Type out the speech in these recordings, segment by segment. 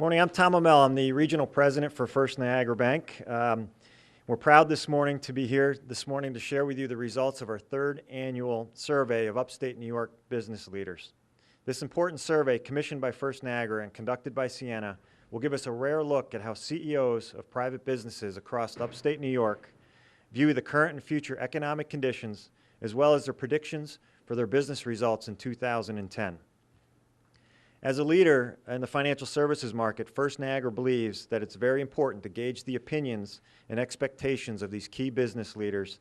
Morning, I'm Tom Amell. I'm the Regional President for First Niagara Bank. We're proud this morning to be here this morning to share with you the results of our third annual survey of Upstate New York business leaders. This important survey, commissioned by First Niagara and conducted by Sienna, will give us a rare look at how CEOs of private businesses across Upstate New York view the current and future economic conditions, as well as their predictions for their business results in 2010. As a leader in the financial services market, First Niagara believes that it's very important to gauge the opinions and expectations of these key business leaders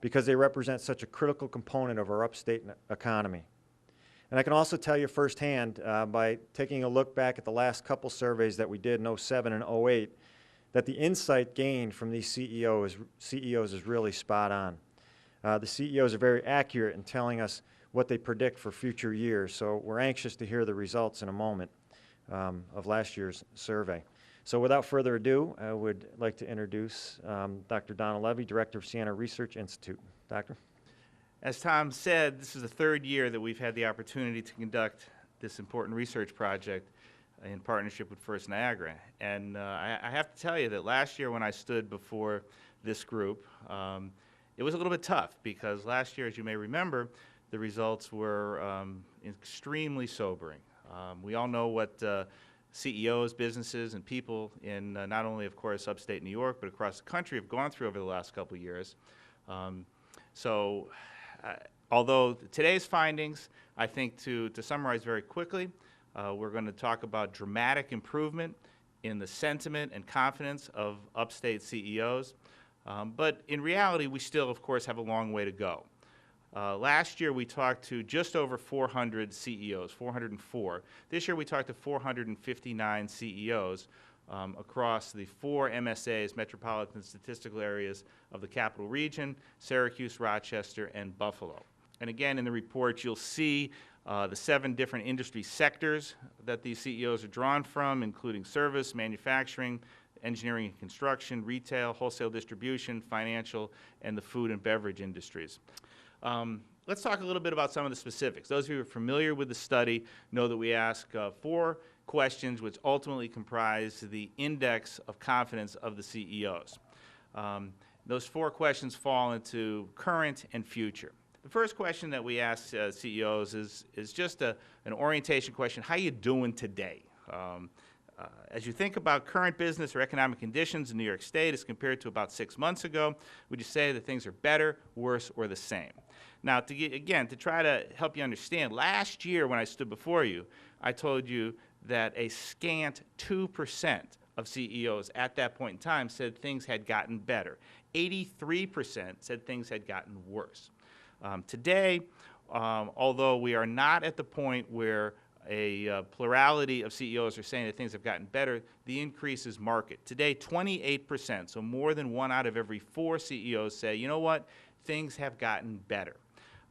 because they represent such a critical component of our upstate economy. And I can also tell you firsthand by taking a look back at the last couple surveys that we did in 07 and 08 that the insight gained from these CEOs is really spot on. The CEOs are very accurate in telling us what they predict for future years. So we're anxious to hear the results in a moment of last year's survey. So without further ado, I would like to introduce Dr. Donna Levy, Director of Sienna Research Institute. Doctor? As Tom said, this is the third year that we've had the opportunity to conduct this important research project in partnership with First Niagara. And I have to tell you that last year when I stood before this group, it was a little bit tough because last year, as you may remember, the results were extremely sobering. We all know what CEOs, businesses, and people in not only, of course, upstate New York, but across the country have gone through over the last couple of years. Although today's findings, I think to summarize very quickly, we're going to talk about dramatic improvement in the sentiment and confidence of upstate CEOs. But in reality, we still, of course, have a long way to go. Last year, we talked to just over 400 CEOs, 404. This year, we talked to 459 CEOs across the 4 MSAs, metropolitan statistical areas of the Capital Region, Syracuse, Rochester, and Buffalo. And again, in the report, you'll see the 7 different industry sectors that these CEOs are drawn from, including service, manufacturing, engineering and construction, retail, wholesale distribution, financial, and the food and beverage industries. Let's talk a little bit about some of the specifics. Those of you who are familiar with the study know that we ask 4 questions which ultimately comprise the index of confidence of the CEOs. Those 4 questions fall into current and future. The first question that we ask CEOs is just an orientation question. How are you doing today? As you think about current business or economic conditions in New York State as compared to about 6 months ago, would you say that things are better, worse, or the same? Now, to try to help you understand, last year when I stood before you, I told you that a scant 2% of CEOs at that point in time said things had gotten better. 83% said things had gotten worse. Today, although we are not at the point where a plurality of CEOs are saying that things have gotten better, the increase is marked. Today, 28%, so more than 1 out of every 4 CEOs say, you know what, things have gotten better.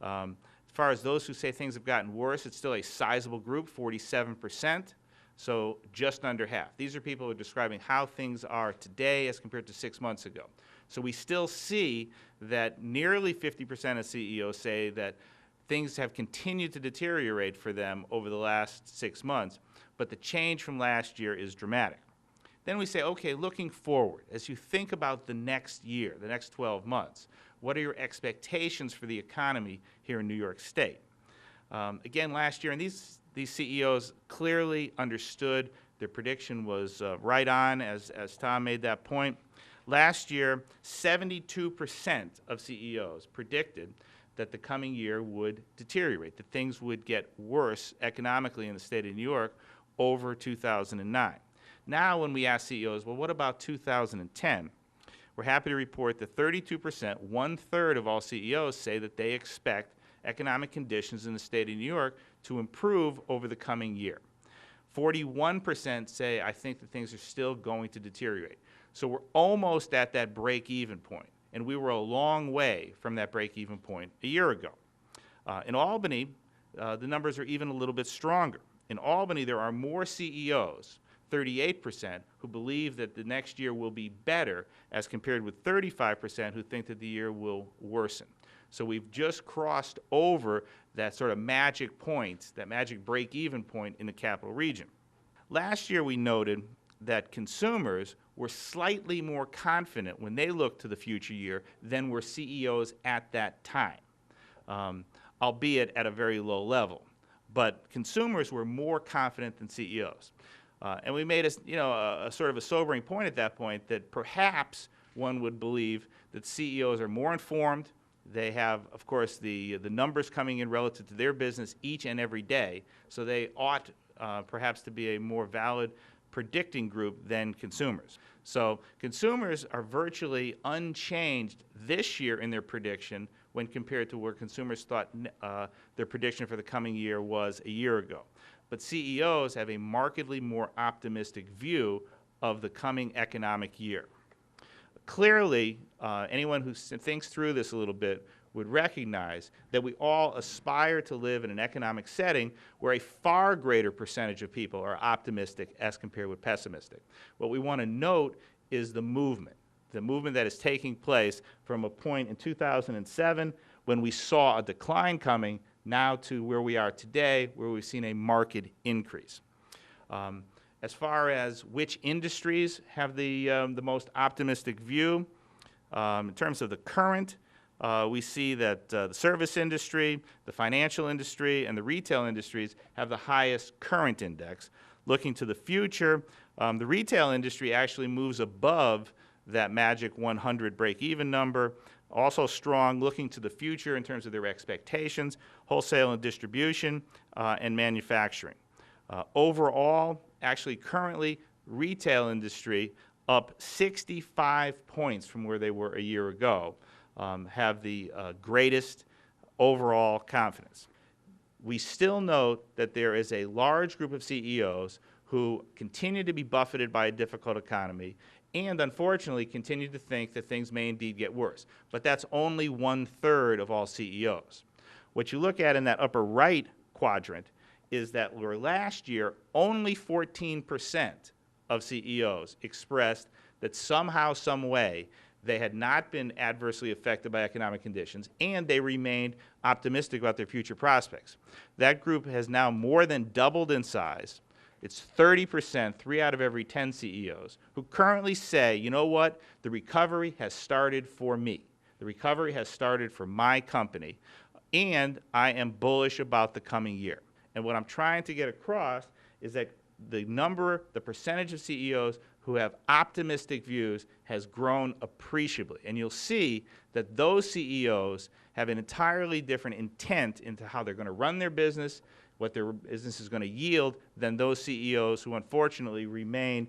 As far as those who say things have gotten worse, it's still a sizable group, 47%, so just under half. These are people who are describing how things are today as compared to 6 months ago. So we still see that nearly 50% of CEOs say that things have continued to deteriorate for them over the last 6 months, but the change from last year is dramatic. Then we say, okay, looking forward, as you think about the next year, the next 12 months, what are your expectations for the economy here in New York State? Again, last year, and these CEOs clearly understood their prediction was right on, as Tom made that point. Last year, 72% of CEOs predicted that the coming year would deteriorate, that things would get worse economically in the state of New York over 2009. Now when we ask CEOs, well, what about 2010? We're happy to report that 32%, 1/3 of all CEOs say that they expect economic conditions in the state of New York to improve over the coming year. 41% say, I think that things are still going to deteriorate. So we're almost at that break-even point. And we were a long way from that break-even point a year ago. In Albany, the numbers are even a little bit stronger. In Albany, there are more CEOs, 38%, who believe that the next year will be better as compared with 35% who think that the year will worsen. So we've just crossed over that sort of magic point, that magic break-even point in the Capital Region. Last year we noted that consumers were slightly more confident when they looked to the future year than were CEOs at that time, albeit at a very low level. But consumers were more confident than CEOs. And we made a sort of a sobering point at that point that perhaps one would believe that CEOs are more informed. They have, of course, the numbers coming in relative to their business each and every day, so they ought perhaps to be a more valid predicting group than consumers. So consumers are virtually unchanged this year in their prediction when compared to where consumers thought their prediction for the coming year was a year ago. But CEOs have a markedly more optimistic view of the coming economic year. Clearly, anyone who thinks through this a little bit would recognize that we all aspire to live in an economic setting where a far greater percentage of people are optimistic as compared with pessimistic. What we want to note is the movement that is taking place from a point in 2007 when we saw a decline coming now to where we are today, where we've seen a marked increase. As far as which industries have the most optimistic view, in terms of the current, we see that the service industry, the financial industry, and the retail industries have the highest current index. Looking to the future, the retail industry actually moves above that magic 100 break-even number. Also strong looking to the future in terms of their expectations, wholesale and distribution, and manufacturing. Overall, actually currently, retail industry up 65 points from where they were a year ago, have the greatest overall confidence. We still note that there is a large group of CEOs who continue to be buffeted by a difficult economy and unfortunately continue to think that things may indeed get worse. But that's only 1/3 of all CEOs. What you look at in that upper right quadrant is that where last year only 14% of CEOs expressed that somehow, some way, they had not been adversely affected by economic conditions, and they remained optimistic about their future prospects. That group has now more than doubled in size. It's 30%, 3 out of every 10 CEOs, who currently say, you know what, the recovery has started for me. The recovery has started for my company, and I am bullish about the coming year. And what I'm trying to get across is that the percentage of CEOs who have optimistic views has grown appreciably. And you'll see that those CEOs have an entirely different intent into how they're going to run their business, what their business is going to yield, than those CEOs who unfortunately remain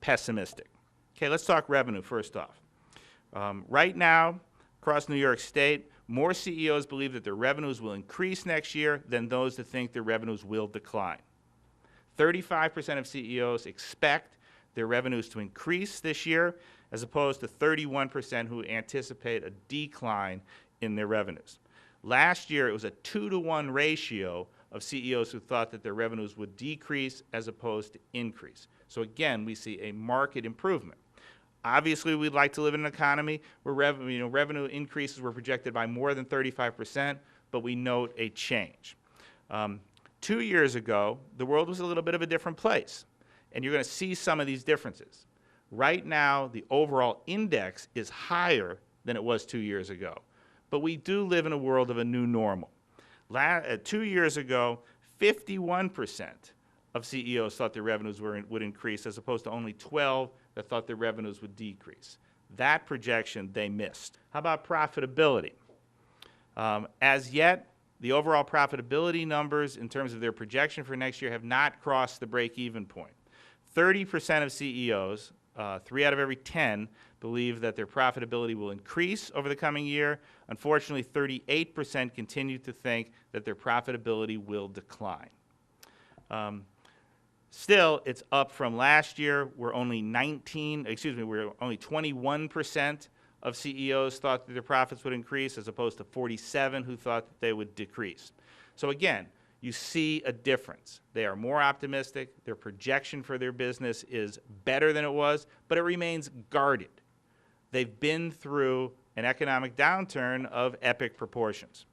pessimistic. Okay, let's talk revenue first off. Right now, across New York State, more CEOs believe that their revenues will increase next year than those that think their revenues will decline. 35% of CEOs expect their revenues to increase this year, as opposed to 31% who anticipate a decline in their revenues. Last year, it was a 2-to-1 ratio of CEOs who thought that their revenues would decrease as opposed to increase. So again, we see a marked improvement. Obviously, we'd like to live in an economy where revenue increases were projected by more than 35%, but we note a change. 2 years ago, the world was a little bit of a different place, and you're going to see some of these differences. Right now, the overall index is higher than it was 2 years ago, but we do live in a world of a new normal. 2 years ago, 51% of CEOs thought their revenues would increase, as opposed to only 12% that thought their revenues would decrease. That projection they missed. How about profitability? As yet, the overall profitability numbers in terms of their projection for next year have not crossed the break-even point. 30% of CEOs, 3 out of every 10, believe that their profitability will increase over the coming year. Unfortunately, 38% continue to think that their profitability will decline. Still, it's up from last year, where only 21% of CEOs thought that their profits would increase, as opposed to 47% who thought that they would decrease. So again, you see a difference. They are more optimistic. Their projection for their business is better than it was, but it remains guarded. They've been through an economic downturn of epic proportions.